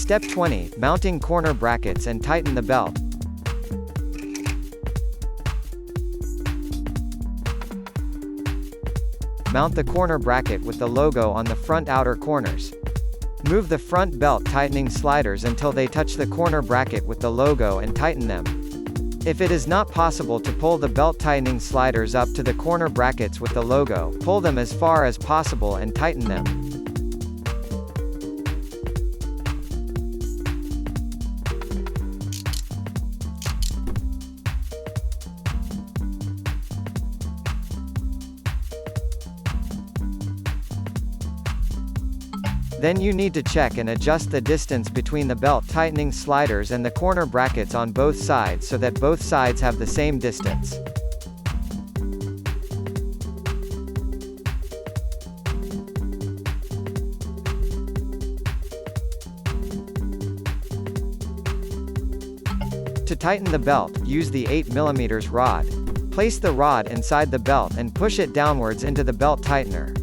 Step 20. Mounting corner brackets and tighten the belt. Mount the corner bracket with the logo on the front outer corners. Move the front belt tightening sliders until they touch the corner bracket with the logo and tighten them. If it is not possible to pull the belt tightening sliders up to the corner brackets with the logo, pull them as far as possible and tighten them. Then you need to check and adjust the distance between the belt tightening sliders and the corner brackets on both sides so that both sides have the same distance. To tighten the belt, use the 8mm rod. Place the rod inside the belt and push it downwards into the belt tightener.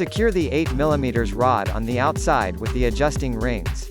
Secure the 8mm rod on the outside with the adjusting rings.